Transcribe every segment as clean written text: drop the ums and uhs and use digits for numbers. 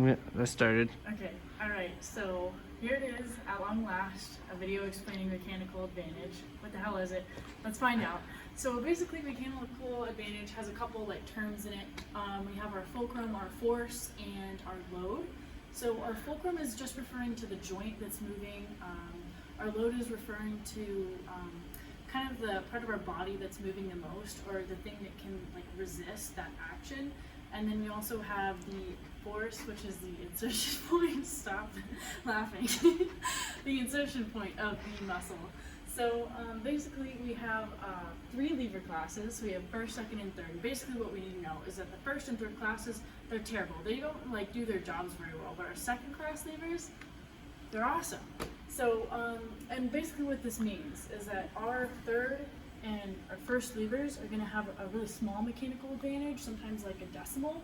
That started. Okay, alright, so here it is, at long last, a video explaining mechanical advantage. What the hell is it? Let's find out. So basically, mechanical advantage has a couple like terms in it. We have our fulcrum, our force, and our load. So our fulcrum is just referring to the joint that's moving. Our load is referring to kind of the part of our body that's moving the most, or the thing that can like resist that action. And then we also have the force, which is the insertion point. Stop laughing. The insertion point of the muscle. So basically we have 3 lever classes. So we have first, second, and third. Basically what we need to know is that the first and third classes, they're terrible. They don't like do their jobs very well. But our second class levers, they're awesome. So, and basically what this means is that our third and our first levers are going to have a really small mechanical advantage, sometimes like a decimal,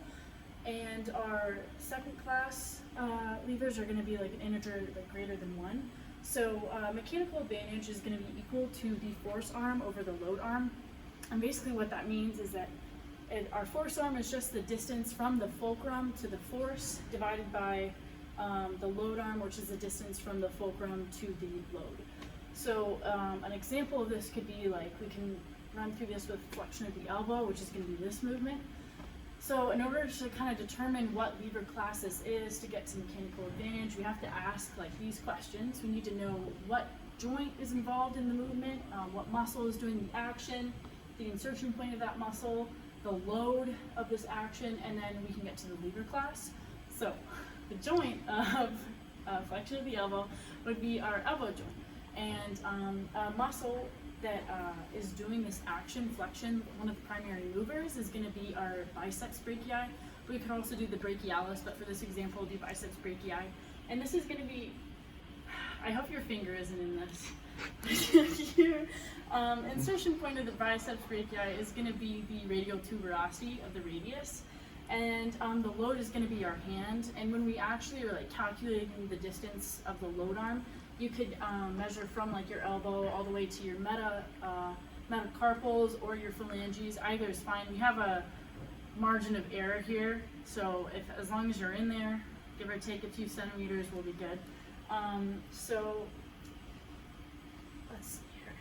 and our second class levers are going to be like an integer like greater than 1. So mechanical advantage is going to be equal to the force arm over the load arm, and basically what that means is that our force arm is just the distance from the fulcrum to the force divided by the load arm, which is the distance from the fulcrum to the load. So an example of this could be like, we can run through this with flexion of the elbow, which is going to be this movement. So in order to kind of determine what lever class this is to get to mechanical advantage, we have to ask like these questions. We need to know what joint is involved in the movement, what muscle is doing the action, the insertion point of that muscle, the load of this action, and then we can get to the lever class. So the joint of flexion of the elbow would be our elbow joint. And a muscle that is doing this action, flexion, one of the primary movers is going to be our biceps brachii. We could also do the brachialis, but for this example, we'll do biceps brachii. And this is going to be, I hope your finger isn't in this. Your insertion point of the biceps brachii is going to be the radial tuberosity of the radius. And the load is going to be our hand. And when we actually are like calculating the distance of the load arm, you could measure from like your elbow all the way to your metacarpals or your phalanges. Either is fine. We have a margin of error here, so as long as you're in there, give or take a few centimeters, we'll be good. So let's see here.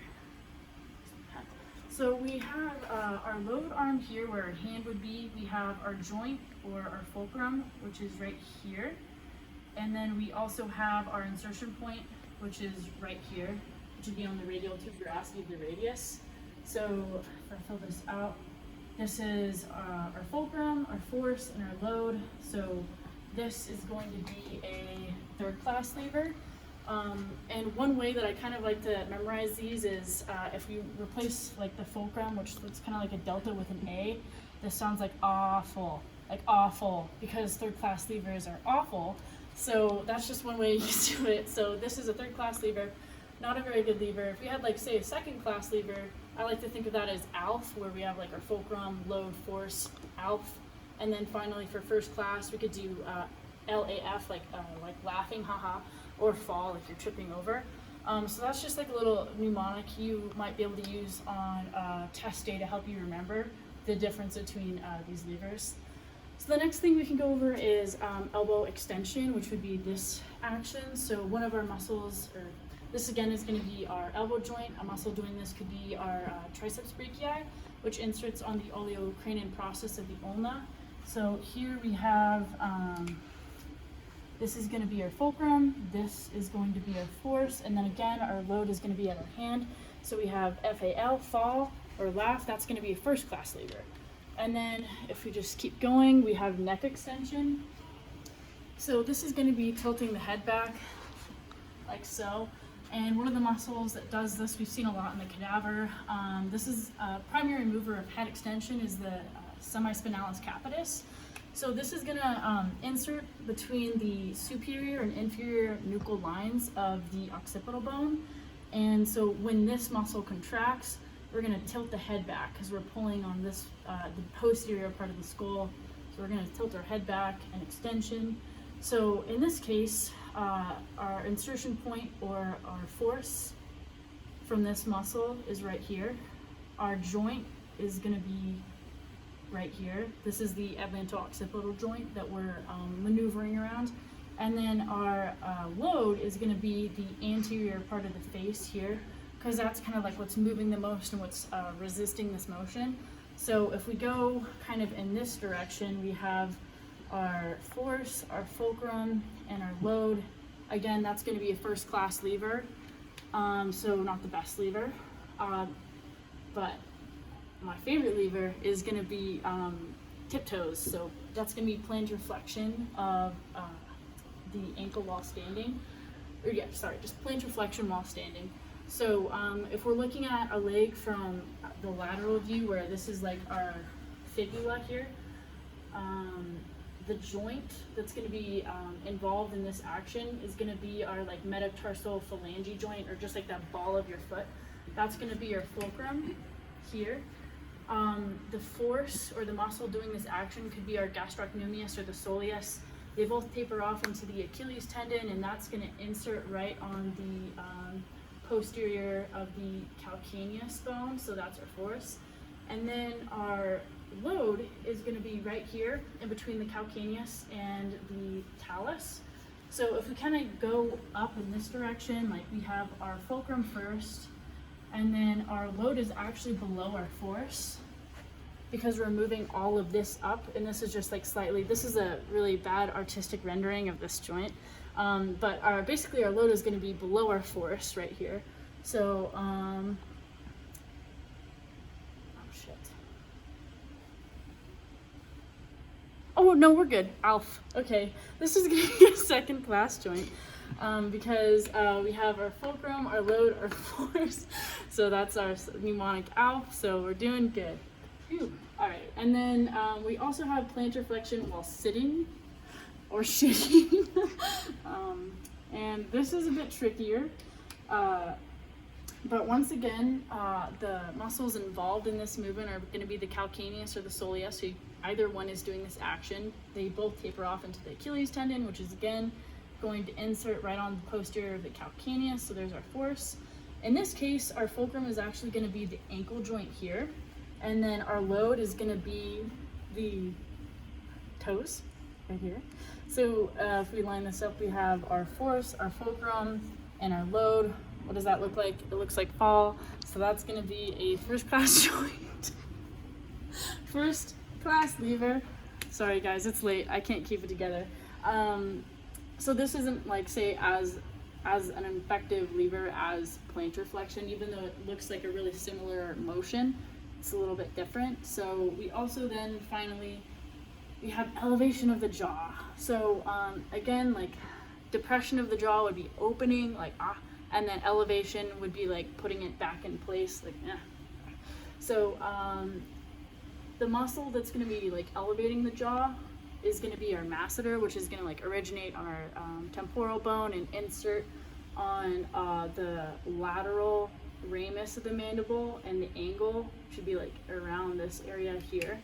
So we have our load arm here where our hand would be. We have our joint or our fulcrum, which is right here. And then we also have our insertion point, which is right here, which would be on the radial tuberosity of the radius. So if I fill this out, this is our fulcrum, our force, and our load. So this is going to be a third class lever. And one way that I kind of like to memorize these is if you replace like the fulcrum, which looks kind of like a delta with an A, this sounds like awful, because third class levers are awful. So that's just one way you do it. So this is a third class lever, not a very good lever. If we had like say a second class lever, I like to think of that as ALF, where we have like our fulcrum, load, force, ALF. And then finally for first class, we could do LAF, like laughing, haha, or fall if you're tripping over. So that's just like a little mnemonic you might be able to use on test day to help you remember the difference between these levers. So the next thing we can go over is elbow extension, which would be this action. So one of our muscles, or this again is going to be our elbow joint. A muscle doing this could be our triceps brachii, which inserts on the oleocranian process of the ulna. So here we have, this is going to be our fulcrum, this is going to be our force, and then again our load is going to be at our hand. So we have FAL, fall, or laugh, that's going to be a first class lever. And then if we just keep going, we have neck extension. So this is going to be tilting the head back like so. And one of the muscles that does this, we've seen a lot in the cadaver. This is a primary mover of head extension is the semispinalis capitis. So this is going to insert between the superior and inferior nuchal lines of the occipital bone. And so when this muscle contracts, we're going to tilt the head back because we're pulling on this, the posterior part of the skull. So we're going to tilt our head back and extension. So in this case, our insertion point or our force from this muscle is right here. Our joint is going to be right here. This is the atlanto-occipital joint that we're maneuvering around. And then our load is going to be the anterior part of the face here, because that's kind of like what's moving the most and what's resisting this motion. So if we go kind of in this direction, we have our force, our fulcrum, and our load. Again, that's going to be a first class lever, so not the best lever, but my favorite lever is going to be tiptoes. So that's going to be plantar flexion of the ankle while standing, or yeah, sorry, just plantar flexion while standing. So if we're looking at a leg from the lateral view, where this is like our fibula here, the joint that's going to be involved in this action is going to be our like metatarsal phalange joint, or just like that ball of your foot. That's going to be your fulcrum here. The force or the muscle doing this action could be our gastrocnemius or the soleus. They both taper off into the Achilles tendon, and that's going to insert right on the posterior of the calcaneus bone, so that's our force. And then our load is going to be right here in between the calcaneus and the talus. So if we kind of go up in this direction, like we have our fulcrum first, and then our load is actually below our force, because we're moving all of this up, and this is just like slightly, this is a really bad artistic rendering of this joint, but basically our load is going to be below our force right here. So oh shit, oh no, we're good. Alf. Okay, this is going to be a second class joint, because we have our fulcrum, our load, our force, so that's our mnemonic Alf, so we're doing good. Phew. All right, and then we also have plantar flexion while sitting or shitting, and this is a bit trickier, but once again, the muscles involved in this movement are going to be the calcaneus or the soleus. So either one is doing this action. They both taper off into the Achilles tendon, which is again going to insert right on the posterior of the calcaneus, so there's our force. In this case, our fulcrum is actually going to be the ankle joint here, and then our load is going to be the toes right here. So if we line this up, we have our force, our fulcrum, and our load. What does that look like? It looks like fall. So that's going to be a first class joint. First class lever. Sorry guys, it's late. I can't keep it together. So this isn't like, say, as an effective lever as plantar flexion, even though it looks like a really similar motion. It's a little bit different. So we also then finally, we have elevation of the jaw. So again, like depression of the jaw would be opening, like and then elevation would be like putting it back in place, like So the muscle that's going to be like elevating the jaw is going to be our masseter, which is going to like originate on our temporal bone and insert on the lateral ramus of the mandible, and the angle should be like around this area here.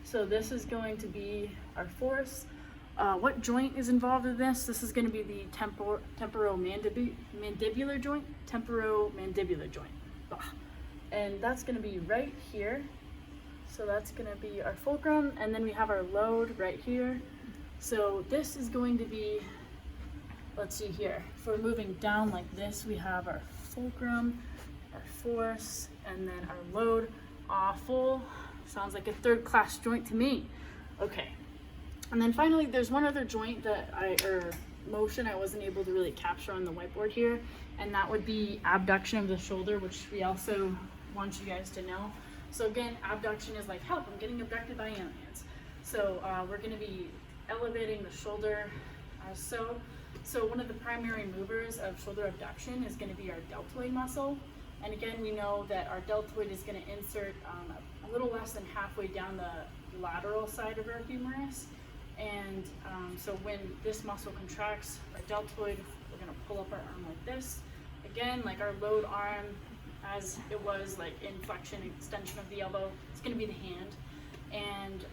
So this is going to be our force. What joint is involved in this? This is going to be the temporomandibular joint. Temporomandibular joint. Ugh. And that's going to be right here. So that's going to be our fulcrum, and then we have our load right here. So this is going to be, let's see here, if we're moving down like this, we have our fulcrum, our force, and then our load. Awful. Sounds like a third class joint to me. Okay. And then finally, there's one other joint that motion I wasn't able to really capture on the whiteboard here, and that would be abduction of the shoulder, which we also want you guys to know. So again, abduction is like, help, I'm getting abducted by aliens. So we're going to be elevating the shoulder as so. So one of the primary movers of shoulder abduction is going to be our deltoid muscle. And again, we know that our deltoid is going to insert a little less than halfway down the lateral side of our humerus. And so when this muscle contracts, our deltoid, we're going to pull up our arm like this. Again, like our load arm, as it was like in flexion, extension of the elbow, it's going to be the hand. And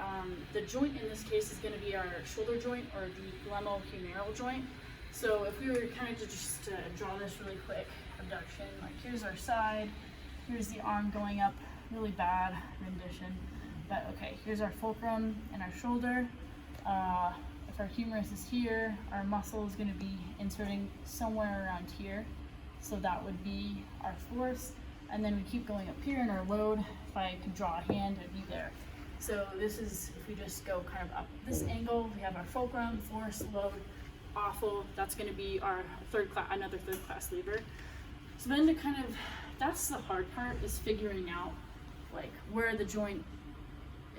the joint in this case is going to be our shoulder joint, or the glenohumeral joint. So if we were kind of just to draw this really quick, abduction, like here's our side, here's the arm going up, really bad rendition, but okay, here's our fulcrum and our shoulder. If if our humerus is here, our muscle is going to be inserting somewhere around here. So that would be our force. And then we keep going up here in our load. If I could draw a hand, it'd be there. So this is, if we just go kind of up this angle, we have our fulcrum, force, load, offal. That's going to be our another third class lever. So then to kind of, that's the hard part, is figuring out like where the joint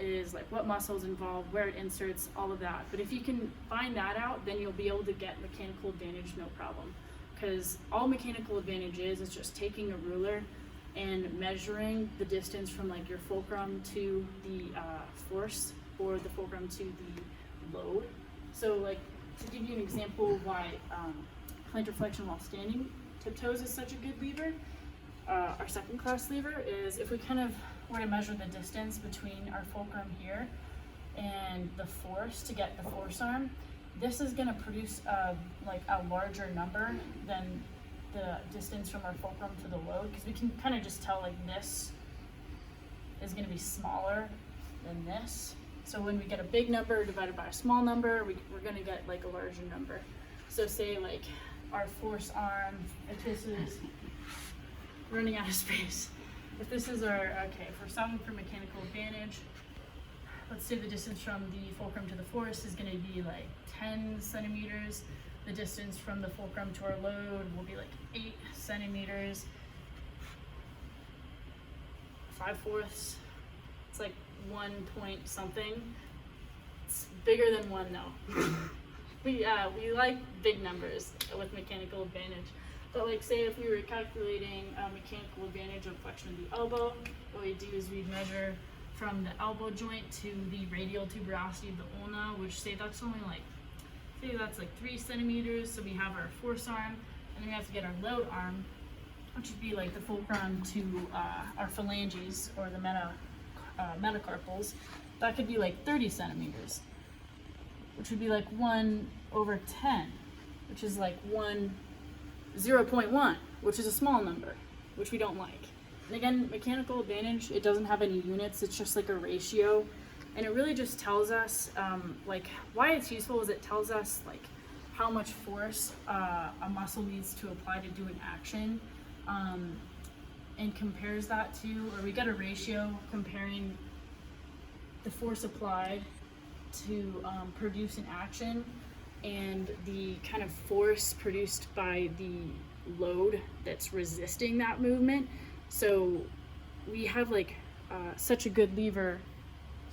is, like what muscles involved, where it inserts, all of that. But if you can find that out, then you'll be able to get mechanical advantage no problem. Because all mechanical advantage is just taking a ruler and measuring the distance from like your fulcrum to the force, or the fulcrum to the load. So like, to give you an example of why plantar flexion while standing tiptoes is such a good lever, our second class lever is if we kind of were to measure the distance between our fulcrum here and the force to get the force arm, this is going to produce like a larger number than the distance from our fulcrum to the load, because we can kind of just tell like this is going to be smaller than this. So when we get a big number divided by a small number, we're going to get like a larger number. So say like our force arm, if this is running out of space, if this is our, okay, if we're solving for mechanical advantage, let's say the distance from the fulcrum to the force is going to be like 10 centimeters. The distance from the fulcrum to our load will be like 8 centimeters. 5/4. It's like 1 point something. It's bigger than 1 though. we like big numbers with mechanical advantage. But like say if we were calculating mechanical advantage of flexion of the elbow, what we do is we'd measure from the elbow joint to the radial tuberosity of the ulna, which say that's only like, say that's like 3 centimeters. So we have our force arm, and then we have to get our load arm, which would be like the fulcrum to our phalanges, or the metacarpals. That could be like 30 centimeters, which would be like 1/10, which is like 0.1, which is a small number, which we don't like. And again, mechanical advantage, it doesn't have any units, it's just like a ratio. And it really just tells us, like, why it's useful is it tells us like how much force a muscle needs to apply to do an action, and compares that to, or we get a ratio comparing the force applied to produce an action and the kind of force produced by the load that's resisting that movement. So we have like such a good lever,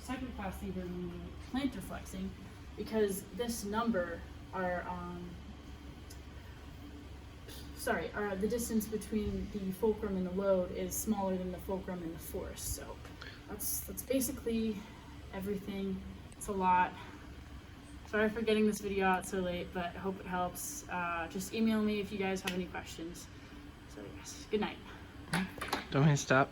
second class lever when we're plantar flexing, because this number, the distance between the fulcrum and the load is smaller than the fulcrum and the force. So that's basically everything. It's a lot. Sorry for getting this video out so late, but I hope it helps. Just email me if you guys have any questions. So yes, good night. Don't want to stop.